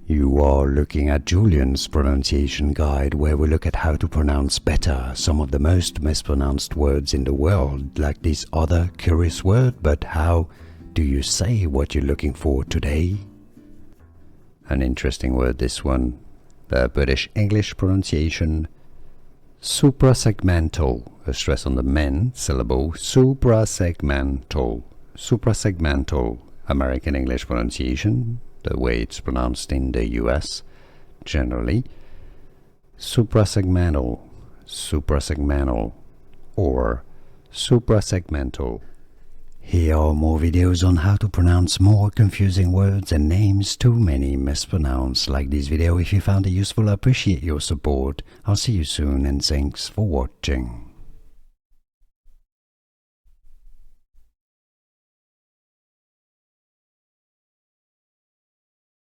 You are looking at Julian's pronunciation guide, where we look at how to pronounce better some of the most mispronounced words in the world, like this other curious word. But how do you say what you're looking for today? An interesting word, this one. The British English pronunciation, suprasegmental, a stress on the men syllable, suprasegmental. Suprasegmental. American English pronunciation, the way it's pronounced in the US generally, suprasegmental, suprasegmental, or suprasegmental. Here are more videos on how to pronounce more confusing words and names too many mispronounced. Like this video if you found it useful. I appreciate your support. I'll see you soon and thanks for watching.